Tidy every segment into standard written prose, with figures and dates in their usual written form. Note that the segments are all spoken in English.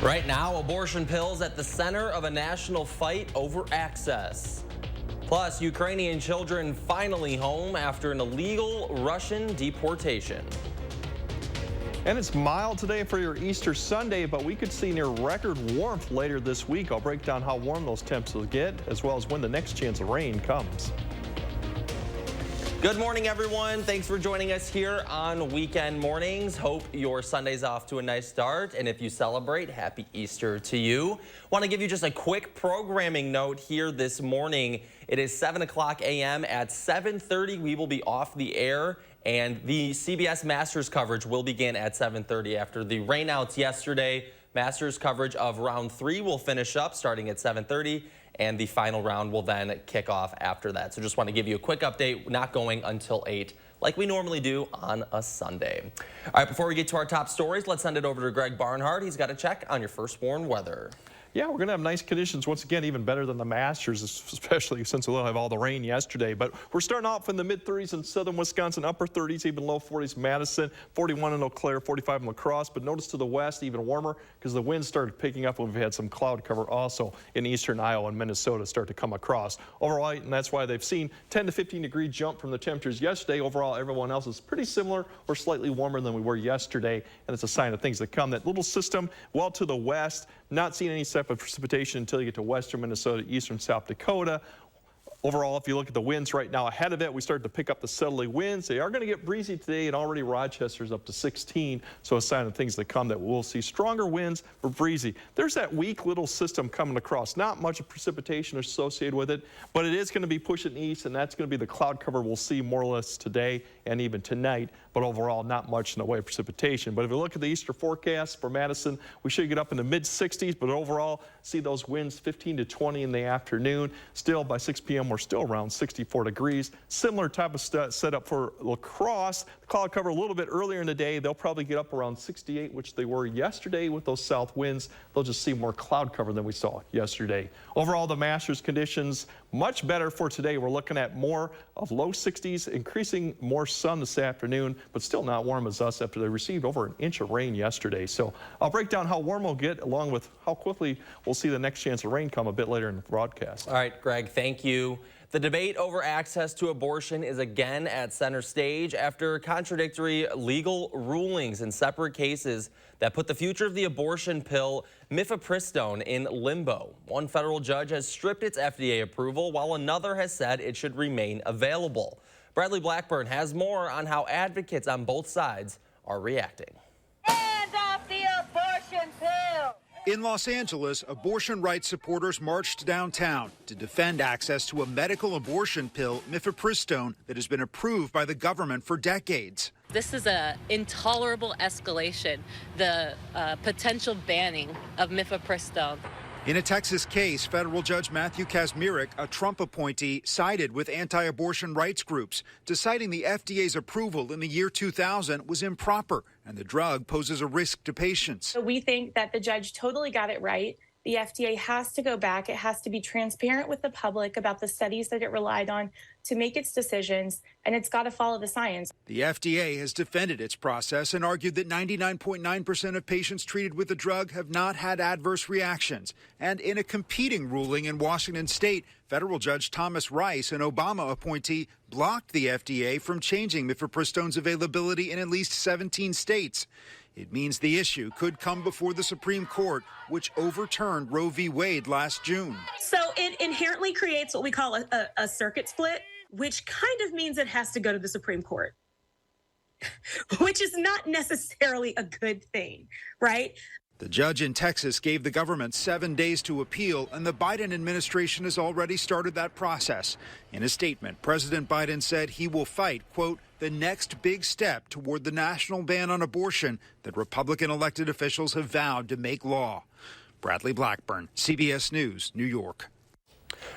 Right now, abortion pills at the center of a national fight over access. Plus, Ukrainian children finally home after an illegal Russian deportation. And it's mild today for your Easter Sunday, but we could see near record warmth later this week. I'll break down how warm those temps will get, as well as when the next chance of rain comes. Good morning, everyone. Thanks for joining us here on Weekend Mornings. Hope your Sunday's off to a nice start. And if you celebrate, happy Easter to you. Want to give you just a quick programming note here this morning. It is 7 o'clock a.m. At 7:30, we will be off the air. And the CBS Masters coverage will begin at 7:30 after the rainouts yesterday. Masters coverage of round 3 will finish up starting at 7:30. And the final round will then kick off after that. So just want to give you a quick update, not going until 8 like we normally do on a Sunday. All right, before we get to our top stories, let's send it over to Greg Barnhart. He's got a check on your first warn weather. Yeah, we're going to have nice conditions once again, even better than the Masters, especially since we'll have all the rain yesterday. But we're starting off in the mid-30s in southern Wisconsin, upper 30s, even low 40s Madison, 41 in Eau Claire, 45 in La Crosse. But notice to the west, even warmer because the winds started picking up. We've had some cloud cover also in eastern Iowa and Minnesota start to come across. Overall, and that's why they've seen 10 to 15 degree jump from the temperatures yesterday. Overall, everyone else is pretty similar or slightly warmer than we were yesterday, and it's a sign of things to come. That little system well to the west, not seeing any type of precipitation until you get to western Minnesota, eastern South Dakota. Overall, if you look at the winds right now ahead of it, we started to pick up the southerly winds. They are going to get breezy today, and already Rochester's up to 16, so a sign of things to come that we'll see stronger winds or breezy. There's that weak little system coming across. Not much of precipitation associated with it, but it is going to be pushing east, and that's going to be the cloud cover we'll see more or less today and even tonight, but overall not much in the way of precipitation. But if you look at the Easter forecast for Madison, we should get up in the mid-60s, but overall see those winds 15 to 20 in the afternoon. Still by 6 p.m. we're still around 64 degrees. Similar type of setup for La Crosse. The cloud cover a little bit earlier in the day. They'll probably get up around 68, which they were yesterday with those south winds. They'll just see more cloud cover than we saw yesterday. Overall, the Masters conditions much better for today. We're looking at more of low 60s, increasing more sun this afternoon, but still not warm as us after they received over an inch of rain yesterday. So I'll break down how warm we'll get along with how quickly we'll see the next chance of rain come a bit later in the broadcast. All right, Greg, thank you. The debate over access to abortion is again at center stage after contradictory legal rulings in separate cases that put the future of the abortion pill mifepristone in limbo. One federal judge has stripped its FDA approval, while another has said it should remain available. Bradley Blackburn has more on how advocates on both sides are reacting. Hands off the abortion pill! In Los Angeles, abortion rights supporters marched downtown to defend access to a medical abortion pill, mifepristone, that has been approved by the government for decades. This is an intolerable escalation, the potential banning of mifepristone. In a Texas case, federal judge Matthew Kazmierek, a Trump appointee, sided with anti-abortion rights groups, deciding the FDA's approval in the year 2000 was improper and the drug poses a risk to patients. So we think that the judge totally got it right. The FDA has to go back. It has to be transparent with the public about the studies that it relied on to make its decisions, and it's got to follow the science. The FDA has defended its process and argued that 99.9% of patients treated with the drug have not had adverse reactions. And in a competing ruling in Washington state, federal judge Thomas Rice, an Obama appointee, blocked the FDA from changing mifepristone's availability in at least 17 states. It means the issue could come before the Supreme Court, which overturned Roe v. Wade last June. So it inherently creates what we call a circuit split, which kind of means it has to go to the Supreme Court, which is not necessarily a good thing, right? The judge in Texas gave the government 7 days to appeal, and the Biden administration has already started that process. In a statement, President Biden said he will fight, quote, the next big step toward the national ban on abortion that Republican elected officials have vowed to make law. Bradley Blackburn, CBS News, New York.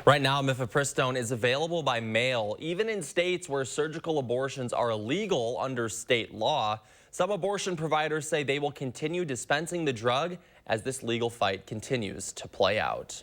Right now, mifepristone is available by mail, even in states where surgical abortions are illegal under state law. Some abortion providers say they will continue dispensing the drug as this legal fight continues to play out.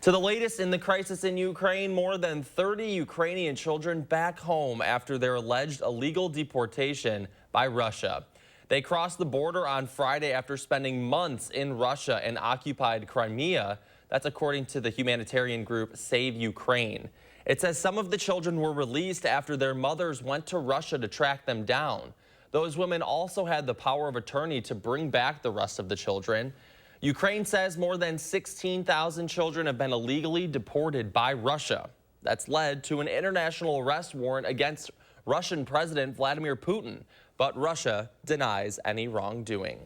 To the latest in the crisis in Ukraine, more than 30 Ukrainian children back home after their alleged illegal deportation by Russia. They crossed the border on Friday after spending months in Russia and occupied Crimea. That's according to the humanitarian group Save Ukraine. It says some of the children were released after their mothers went to Russia to track them down. Those women also had the power of attorney to bring back the rest of the children. Ukraine says more than 16,000 children have been illegally deported by Russia. That's led to an international arrest warrant against Russian President Vladimir Putin, but Russia denies any wrongdoing.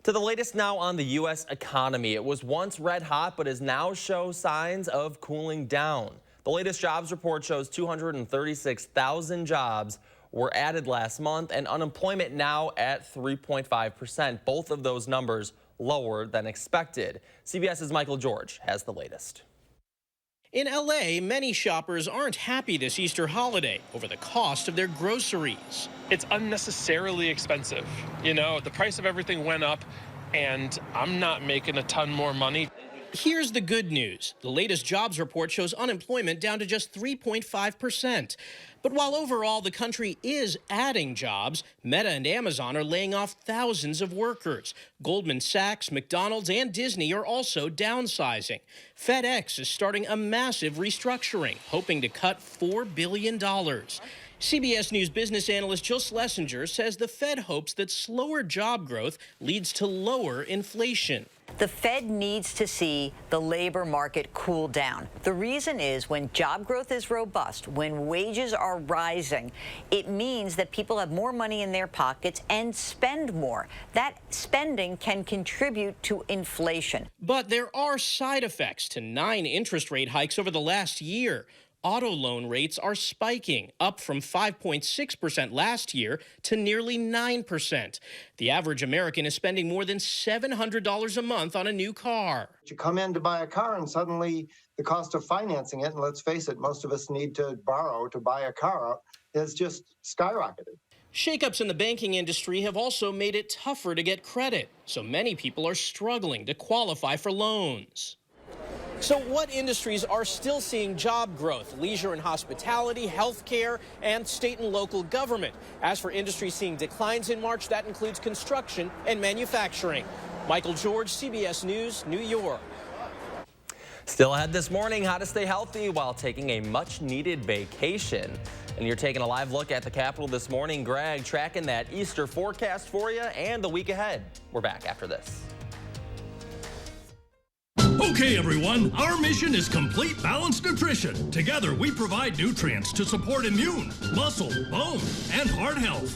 To the latest now on the U.S. economy. It was once red hot, but is now show signs of cooling down. The latest jobs report shows 236,000 jobs were added last month, and unemployment now at 3.5%. Both of those numbers lower than expected. CBS's Michael George has the latest. In LA, many shoppers aren't happy this Easter holiday over the cost of their groceries. It's unnecessarily expensive. You know, the price of everything went up, and I'm not making a ton more money. Here's the good news. The latest jobs report shows unemployment down to just 3.5%. But while overall the country is adding jobs, Meta and Amazon are laying off thousands of workers. Goldman Sachs, McDonald's, and Disney are also downsizing. FedEx is starting a massive restructuring, hoping to cut $4 billion. CBS News business analyst Jill Schlesinger says the Fed hopes that slower job growth leads to lower inflation. The Fed needs to see the labor market cool down. The reason is when job growth is robust, when wages are rising, it means that people have more money in their pockets and spend more. That spending can contribute to inflation. But there are side effects to 9 interest rate hikes over the last year. Auto loan rates are spiking, up from 5.6% last year to nearly 9%. The average American is spending more than $700 a month on a new car. You come in to buy a car and suddenly the cost of financing it, and let's face it, most of us need to borrow to buy a car, has just skyrocketed. Shakeups in the banking industry have also made it tougher to get credit, so many people are struggling to qualify for loans. So what industries are still seeing job growth? Leisure and hospitality, healthcare, and state and local government. As for industries seeing declines in March, that includes construction and manufacturing. Michael George, CBS News, New York. Still ahead this morning, how to stay healthy while taking a much-needed vacation. And you're taking a live look at the Capitol this morning. Greg tracking that Easter forecast for you and the week ahead. We're back after this. Okay, everyone, our mission is complete balanced nutrition. Together, we provide nutrients to support immune, muscle, bone, and heart health.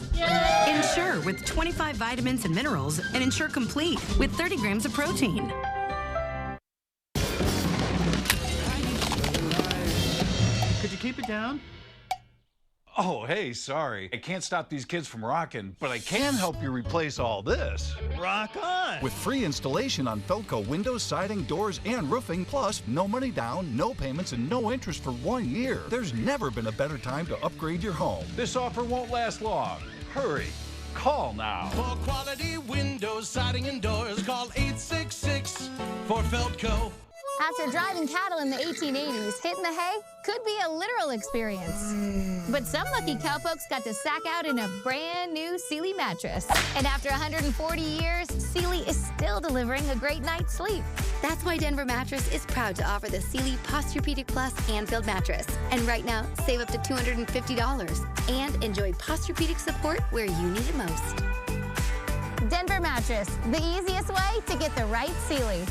Ensure with 25 vitamins and minerals, and Ensure Complete with 30 grams of protein. Could you keep it down? Oh, hey, sorry. I can't stop these kids from rocking, but I can help you replace all this. Rock on! With free installation on Felco windows, siding, doors, and roofing, plus no money down, no payments, and no interest for 1 year. There's never been a better time to upgrade your home. This offer won't last long. Hurry. Call now. For quality windows, siding, and doors, call 866 for Felco. After driving cattle in the 1880s, hitting the hay could be a literal experience. But some lucky cowpokes got to sack out in a brand new Sealy mattress. And after 140 years, Sealy is still delivering a great night's sleep. That's why Denver Mattress is proud to offer the Sealy Posturepedic Plus Hand-Filled Mattress. And right now, save up to $250 and enjoy Posturepedic support where you need it most. Denver Mattress, the easiest way to get the right Sealy.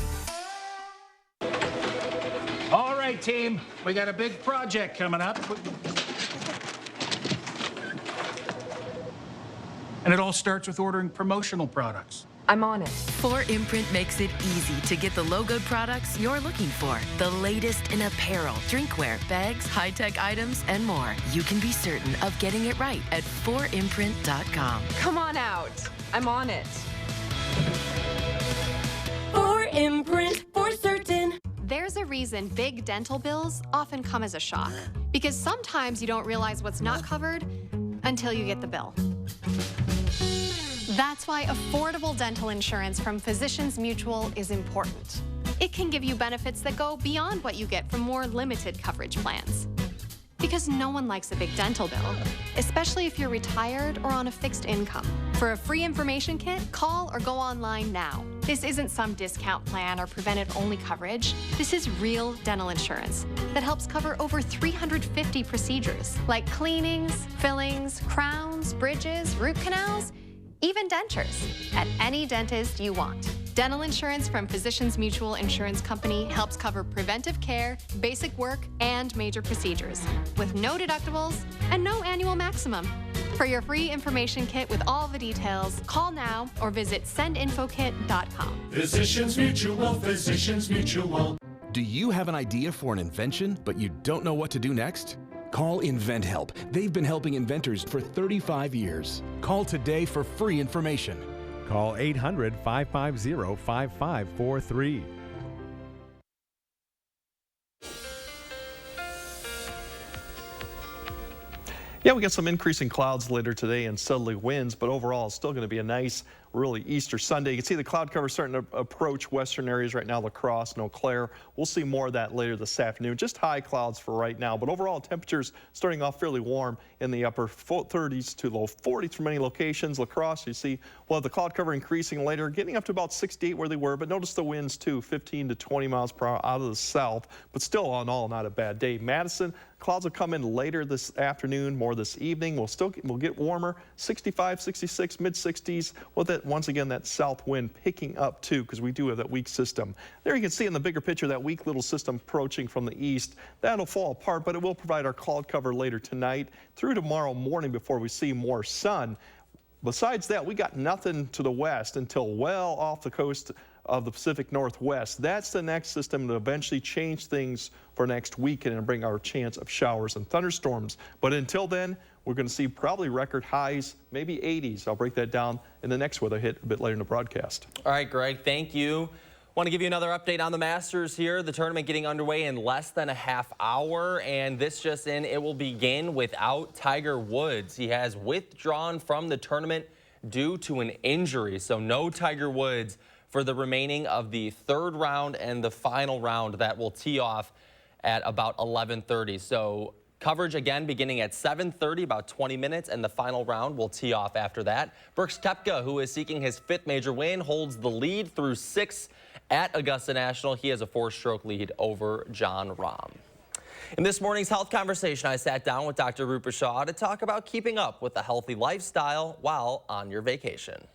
All right, team, we got a big project coming up. And it all starts with ordering promotional products. I'm on it. 4imprint makes it easy to get the logoed products you're looking for. The latest in apparel, drinkware, bags, high-tech items, and more. You can be certain of getting it right at 4imprint.com. Come on out. I'm on it. 4imprint, for certain. There's a reason big dental bills often come as a shock, because sometimes you don't realize what's not covered until you get the bill. That's why affordable dental insurance from Physicians Mutual is important. It can give you benefits that go beyond what you get from more limited coverage plans. Because no one likes a big dental bill, especially if you're retired or on a fixed income. For a free information kit, call or go online now. This isn't some discount plan or preventive-only coverage. This is real dental insurance that helps cover over 350 procedures, like cleanings, fillings, crowns, bridges, root canals, even dentures, at any dentist you want. Dental insurance from Physicians Mutual Insurance Company helps cover preventive care, basic work, and major procedures, with no deductibles and no annual maximum. For your free information kit with all the details, call now or visit sendinfokit.com. Physicians Mutual, Physicians Mutual. Do you have an idea for an invention, but you don't know what to do next? Call InventHelp. They've been helping inventors for 35 years. Call today for free information. Call 800-550-5543. Yeah, we got some increasing clouds later today and southerly winds, but overall it's still going to be a nice, really Easter Sunday. You can see the cloud cover starting to approach western areas right now, La Crosse and Eau Claire. We'll see more of that later this afternoon. Just high clouds for right now, but overall temperatures starting off fairly warm in the upper 30s to low 40s for many locations. La Crosse, you see, we'll have the cloud cover increasing later, getting up to about 68 where they were, but notice the winds too, 15 to 20 miles per hour out of the south, but still all in all not a bad day. Madison, clouds will come in later this afternoon, more this evening. We'll get warmer, 65, 66, mid-60s. With it, once again, that south wind picking up too, because we do have that weak system. There you can see in the bigger picture that weak little system approaching from the east. That'll fall apart, but it will provide our cloud cover later tonight through tomorrow morning before we see more sun. Besides that, we got nothing to the west until well off the coast of the Pacific Northwest. That's the next system to eventually change things for next weekend and bring our chance of showers and thunderstorms. But until then, we're going to see probably record highs, maybe 80s. I'll break that down in the next weather hit a bit later in the broadcast. All right, Greg, thank you. Want to give you another update on the Masters here. The tournament getting underway in less than a half hour, and this just in, it will begin without Tiger Woods. He has withdrawn from the tournament due to an injury, so no Tiger Woods for the remaining of the third round and the final round that will tee off at about 11:30. So coverage again beginning at 7:30, about 20 minutes, and the final round will tee off after that. Brooks Koepka, who is seeking his 5th major win, holds the lead through 6 at Augusta National. He has a 4-stroke lead over Jon Rahm. In this morning's health conversation, I sat down with Dr. Rupa Shah to talk about keeping up with a healthy lifestyle while on your vacation.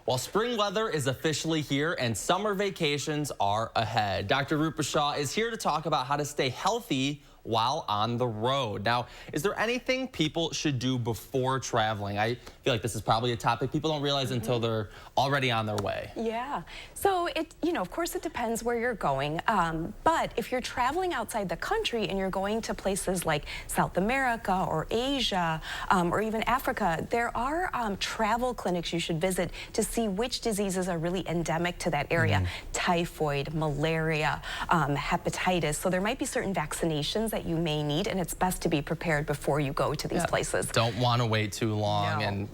Well, spring weather is officially here and summer vacations are ahead. Dr. Rupa Shah is here to talk about how to stay healthy while on the road. Now, is there anything people should do before traveling? I feel like this is probably a topic people don't realize until they're already on their way. Yeah. So of course it depends where you're going. But if you're traveling outside the country and you're going to places like South America or Asia or even Africa, there are travel clinics you should visit to see which diseases are really endemic to that area. Typhoid, malaria, hepatitis. So there might be certain vaccinations that you may need, and it's best to be prepared before you go to these places. Don't want to wait too long and,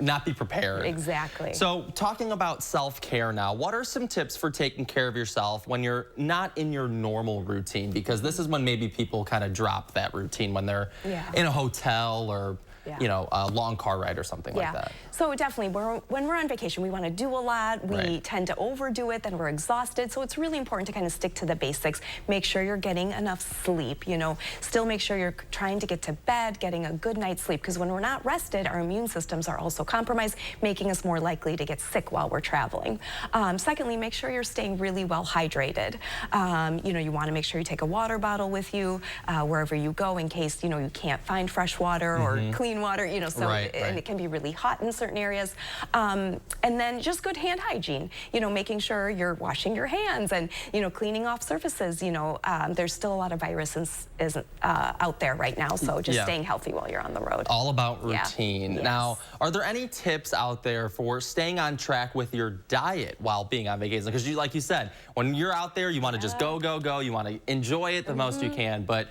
not be prepared. Exactly. So talking about self-care now, what are some tips for taking care of yourself when you're not in your normal routine? Because this is when maybe people kind of drop that routine when they're in a hotel or a long car ride or something like that. So definitely, when we're on vacation, we want to do a lot. We tend to overdo it, then we're exhausted. So it's really important to kind of stick to the basics. Make sure you're getting enough sleep, Still make sure you're trying to get to bed, getting a good night's sleep. Because when we're not rested, our immune systems are also compromised, making us more likely to get sick while we're traveling. Secondly, make sure you're staying really well hydrated. You want to make sure you take a water bottle with you wherever you go in case, you can't find fresh water or clean water, and it can be really hot in certain areas. And then just good hand hygiene, making sure you're washing your hands and, cleaning off surfaces. There's still a lot of viruses out there right now, so just staying healthy while you're on the road. All about routine. Now, are there any tips out there for staying on track with your diet while being on vacation? Because like you said, when you're out there, you want to just go, go, go. You want to enjoy it the most you can. But,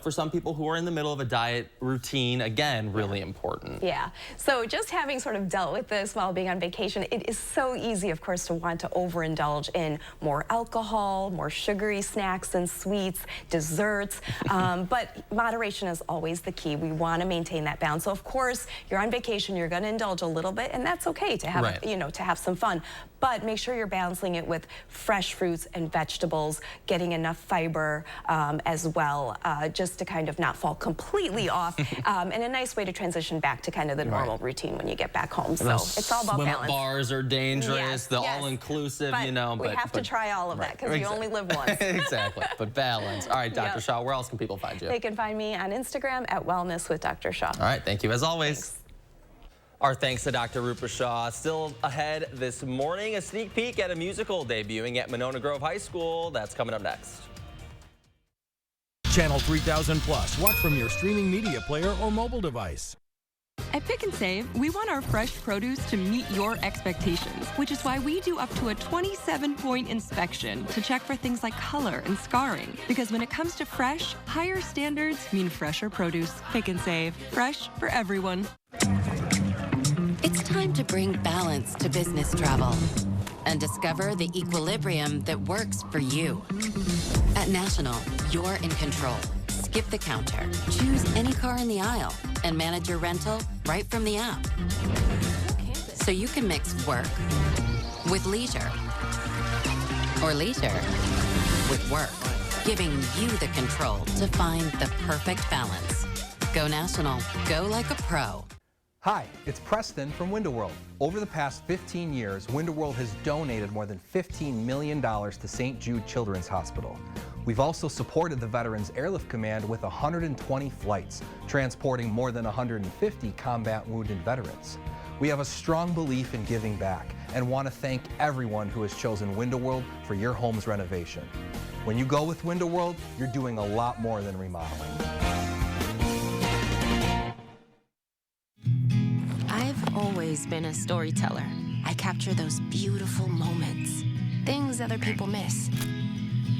for some people who are in the middle of a diet routine, again, really important. Yeah. So just having sort of dealt with this while being on vacation, it is so easy, of course, to want to overindulge in more alcohol, more sugary snacks and sweets, desserts. But moderation is always the key. We want to maintain that balance. So of course, you're on vacation, you're going to indulge a little bit, and that's okay to have, you know, to have some fun. But make sure you're balancing it with fresh fruits and vegetables, getting enough fiber as well, just to kind of not fall completely off, and a nice way to transition back to kind of the normal routine when you get back home. So it's all about balance. Bars are dangerous, the all-inclusive, you know. But we have to try all of that because you only live once. Exactly, but balance. All right, Dr. Shaw, where else can people find you? They can find me on Instagram at Wellness with Dr. Shaw. All right, thank you as always. Thanks. Our thanks to Dr. Rupa Shaw. Still ahead this morning, a sneak peek at a musical debuting at Monona Grove High School. That's coming up next. Channel 3000 Plus. Watch from your streaming media player or mobile device. At Pick and Save, we want our fresh produce to meet your expectations, which is why we do up to a 27-point inspection to check for things like color and scarring. Because when it comes to fresh, higher standards mean fresher produce. Pick and Save. Fresh for everyone. It's time to bring balance to business travel and discover the equilibrium that works for you. At National, you're in control. Skip the counter, choose any car in the aisle, and manage your rental right from the app. So you can mix work with leisure, or leisure with work, giving you the control to find the perfect balance. Go National. Go like a pro. Hi, it's Preston from Window World. Over the past 15 years, Window World has donated more than $15 million to St. Jude Children's Hospital. We've also supported the Veterans Airlift Command with 120 flights, transporting more than 150 combat wounded veterans. We have a strong belief in giving back and want to thank everyone who has chosen Window World for your home's renovation. When you go with Window World, you're doing a lot more than remodeling. I've always been a storyteller. I capture those beautiful moments, things other people miss.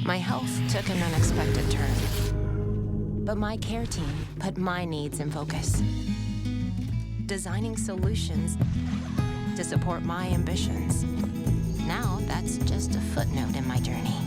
My health took an unexpected turn, but my care team put my needs in focus, designing solutions to support my ambitions. Now that's just a footnote in my journey,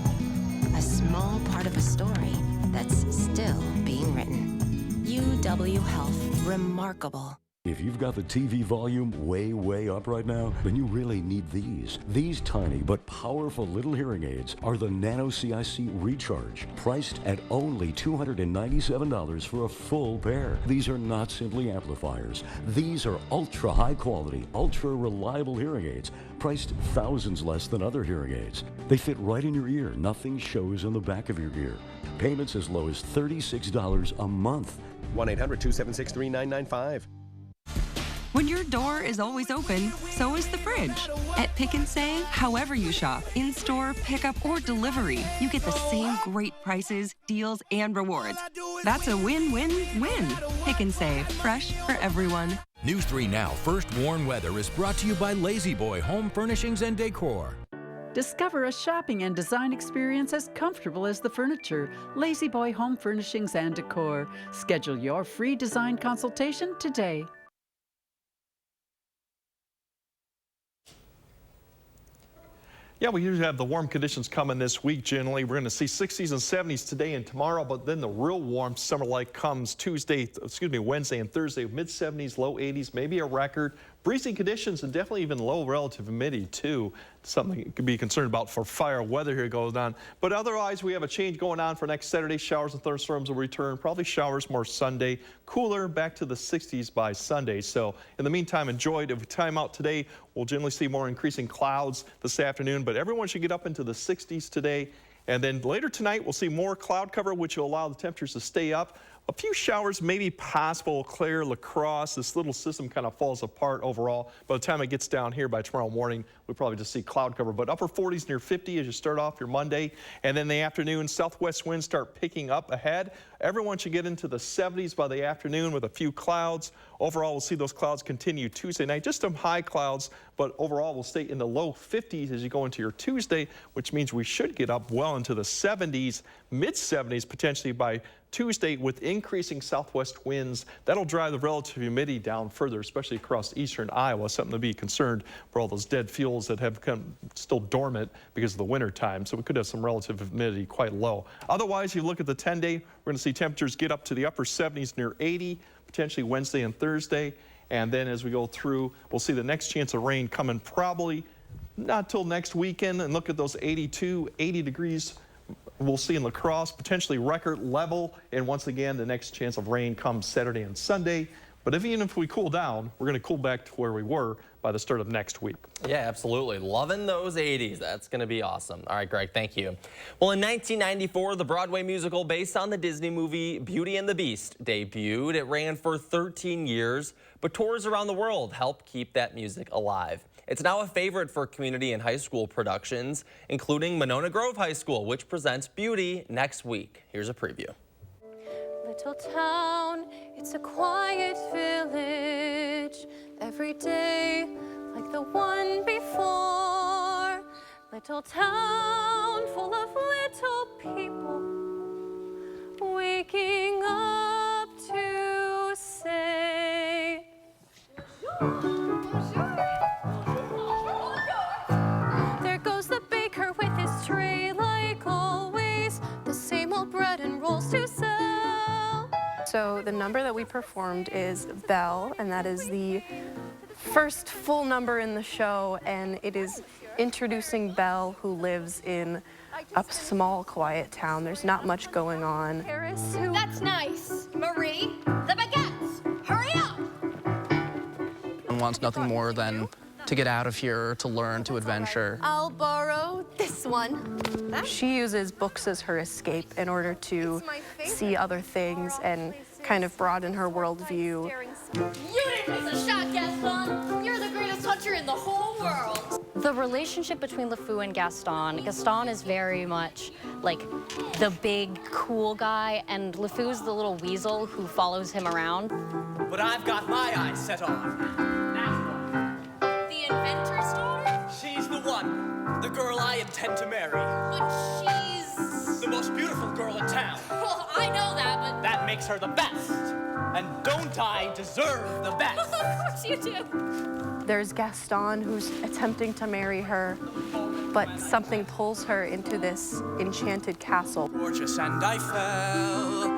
a small part of a story that's still being written. UW Health, remarkable. If you've got the TV volume way up right now, then you really need these. These tiny but powerful little hearing aids are the Nano CIC Recharge, priced at only $297 for a full pair. These are not simply amplifiers. These are ultra high quality, ultra reliable hearing aids, priced thousands less than other hearing aids. They fit right in your ear. Nothing shows in the back of your ear. Payments as low as $36 a month. 1-800-276-3995. When your door is always open, so is the fridge. At Pick and Save, however you shop, in-store, pickup, or delivery, you get the same great prices, deals, and rewards. That's a win-win-win. Pick and Save, fresh for everyone. News 3 Now First Warn Weather is brought to you by Lazy Boy Home Furnishings and Decor. Discover a shopping and design experience as comfortable as the furniture. Lazy Boy Home Furnishings and Decor. Schedule your free design consultation today. Yeah, we usually have the warm conditions coming this week. Generally, we're going to see 60s and 70s today and tomorrow, but then the real warm summer-like comes Wednesday and Thursday, mid-70s, low 80s, maybe a record. Breezy conditions and definitely even low relative humidity too. Something you could be concerned about for fire weather here goes on. But otherwise, we have a change going on for next Saturday. Showers and thunderstorms will return. Probably showers more Sunday. Cooler back to the 60s by Sunday. So in the meantime, enjoy it. If we time out today, we'll generally see more increasing clouds this afternoon. But everyone should get up into the 60s today. And then later tonight, we'll see more cloud cover, which will allow the temperatures to stay up. A few showers may be possible. Claire, La Crosse, this little system kind of falls apart overall. By the time it gets down here by tomorrow morning, we'll probably just see cloud cover. But upper 40s near 50 as you start off your Monday. And then in the afternoon, southwest winds start picking up ahead. Everyone should get into the 70s by the afternoon with a few clouds. Overall, we'll see those clouds continue Tuesday night. Just some high clouds, but overall we'll stay in the low 50s as you go into your Tuesday, which means we should get up well into the 70s, mid-70s potentially by Tuesday with increasing southwest winds. That'll drive the relative humidity down further, especially across eastern Iowa, something to be concerned for all those dead fuels that have come still dormant because of the winter time. So we could have some relative humidity quite low. Otherwise, you look at the 10-day, we're going to see temperatures get up to the upper 70s near 80, potentially Wednesday and Thursday. And then as we go through, we'll see the next chance of rain coming probably not till next weekend. And look at those 82, 80 degrees we'll see in La Crosse, potentially record level. And once again, the next chance of rain comes Saturday and Sunday. But even if we cool down, we're going to cool back to where we were by the start of next week. Yeah, absolutely. Loving those 80s. That's going to be awesome. All right, Greg, thank you. Well, in 1994, the Broadway musical based on the Disney movie Beauty and the Beast debuted. It ran for 13 years, but tours around the world helped keep that music alive. It's now a favorite for community and high school productions, including Monona Grove High School, which presents Beauty next week. Here's a preview. Little town, it's a quiet village. Every day, like the one before. Little town full of little people waking up to say. There goes the baker with his tray, like always. The same old bread and rolls to sell. So the number that we performed is Belle, and that is the first full number in the show, and it is introducing Belle, who lives in a small, quiet town. There's not much going on. Paris, who... That's nice. Marie, the baguettes, hurry up! And wants nothing more than to get out of here, to learn, to adventure. I'll borrow this one. She uses books as her escape in order to see other things and kind of broaden her worldview. You didn't miss a shot, Gaston. You're the greatest hunter in the whole world. The relationship between LeFou and Gaston. Gaston is very much like the big, cool guy, and LeFou's the little weasel who follows him around. But I've got my eyes set on. The inventor's daughter? She's the one. The girl I intend to marry. But she's... the most beautiful girl in town. Well, I know that, but... That makes her the best. And don't I deserve the best? Of course you do. There's Gaston, who's attempting to marry her, but something pulls her into this enchanted castle. Gorgeous and I fell.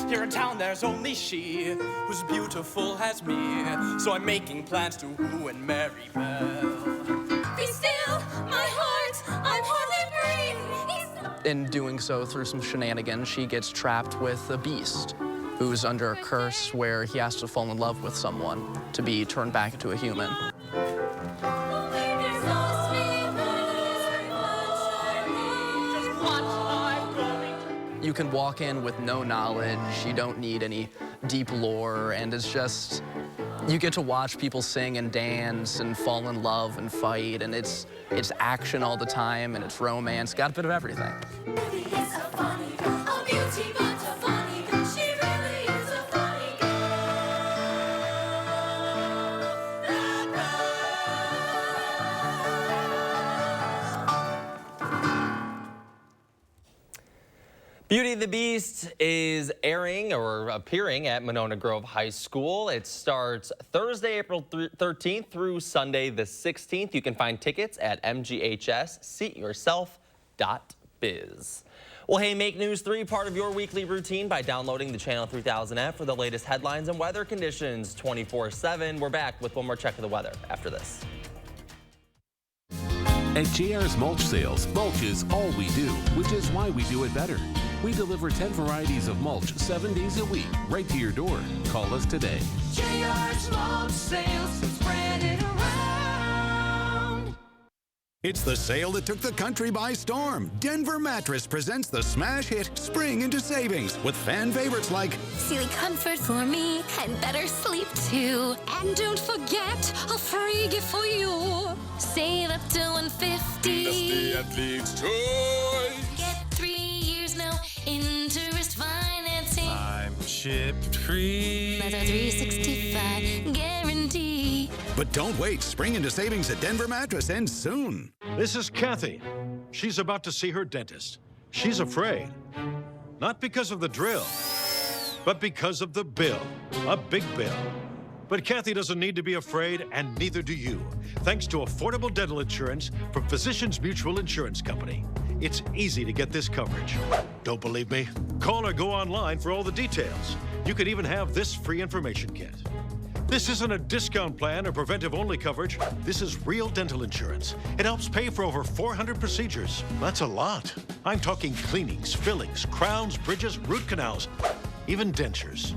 Here in town there's only she who's beautiful as me. So I'm making plans to woo and marry Belle. Be still, my heart, I'm hardly breathing. In doing so, through some shenanigans, she gets trapped with a beast who's under a curse where he has to fall in love with someone to be turned back into a human. You can walk in with no knowledge, you don't need any deep lore, and it's just, you get to watch people sing and dance and fall in love and fight, and it's action all the time, and it's romance, got a bit of everything. Beauty and the Beast is airing or appearing at Monona Grove High School. It starts Thursday, April 13th through Sunday the 16th. You can find tickets at mghsseatyourself.biz. Well, hey, make News 3 part of your weekly routine by downloading the Channel 3000 app for the latest headlines and weather conditions 24/7. We're back with one more check of the weather after this. At JR's Mulch Sales, mulch is all we do, which is why we do it better. We deliver 10 varieties of mulch 7 days a week, right to your door. Call us today. JR's Mulch Sales, spread it around. It's the sale that took the country by storm. Denver Mattress presents the smash hit Spring into Savings with fan favorites like Sealy Comfort for me and better sleep too. And don't forget a free gift for you. Save up to $150. at Leeds Toys. Get 3 years no interest financing. I'm chip free. That's a $365. But don't wait. Spring into savings at Denver Mattress ends soon. This is Kathy. She's about to see her dentist. She's afraid. Not because of the drill, but because of the bill. A big bill. But Kathy doesn't need to be afraid, and neither do you. Thanks to affordable dental insurance from Physicians Mutual Insurance Company. It's easy to get this coverage. Don't believe me? Call or go online for all the details. You could even have this free information kit. This isn't a discount plan or preventive-only coverage. This is real dental insurance. It helps pay for over 400 procedures. That's a lot. I'm talking cleanings, fillings, crowns, bridges, root canals, even dentures.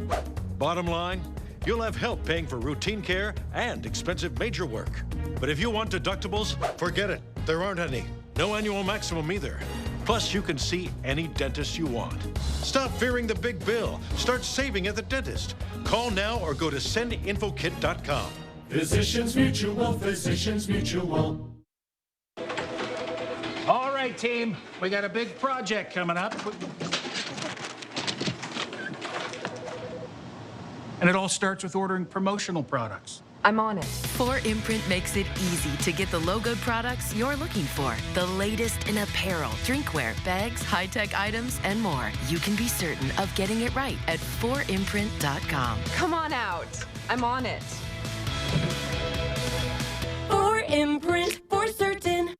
Bottom line, you'll have help paying for routine care and expensive major work. But if you want deductibles, forget it. There aren't any. No annual maximum either. Plus, you can see any dentist you want. Stop fearing the big bill. Start saving at the dentist. Call now or go to sendinfokit.com. Physicians Mutual, Physicians Mutual. All right, team. We got a big project coming up. And it all starts with ordering promotional products. I'm on it. 4imprint makes it easy to get the logoed products you're looking for. The latest in apparel, drinkware, bags, high-tech items, and more. You can be certain of getting it right at 4imprint.com. Come on out. I'm on it. 4imprint, for certain.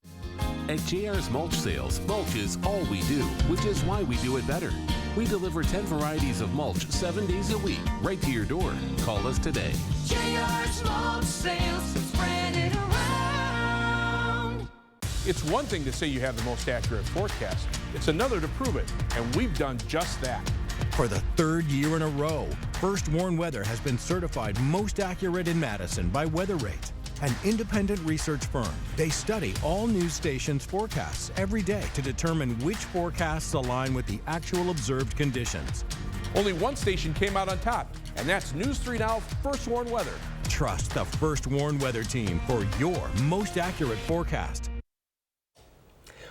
At JR's Mulch Sales, mulch is all we do, which is why we do it better. We deliver 10 varieties of mulch 7 days a week, right to your door. Call us today. JR's Mulch Sales, spread it around. It's one thing to say you have the most accurate forecast. It's another to prove it, and we've done just that. For the third year in a row, First Warn Weather has been certified most accurate in Madison by WeatherRate, an independent research firm. They study all news stations' forecasts every day to determine which forecasts align with the actual observed conditions. Only one station came out on top, and that's News 3 Now First Warn Weather. Trust the First Warn Weather team for your most accurate forecast.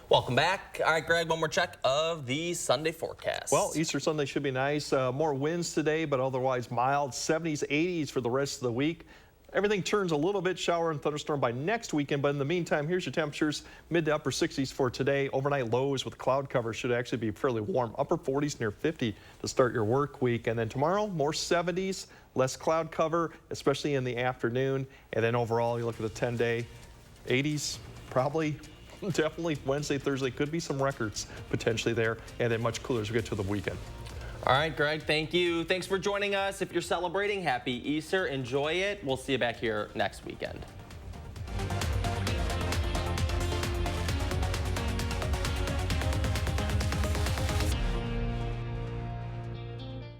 Welcome back. All right, Greg, one more check of the Sunday forecast. Well, Easter Sunday should be nice. More winds today, but otherwise mild. 70s, 80s for the rest of the week. Everything turns a little bit shower and thunderstorm by next weekend, but in the meantime, here's your temperatures. Mid to upper 60s for today. Overnight lows with cloud cover should actually be fairly warm. Upper 40s near 50 to start your work week. And then tomorrow, more 70s, less cloud cover, especially in the afternoon. And then overall, you look at the 10-day, 80s, probably. Definitely Wednesday, Thursday, could be some records potentially there, and then much cooler as we get to the weekend. All right, Greg, thank you. Thanks for joining us. If you're celebrating, happy Easter. Enjoy it. We'll see you back here next weekend.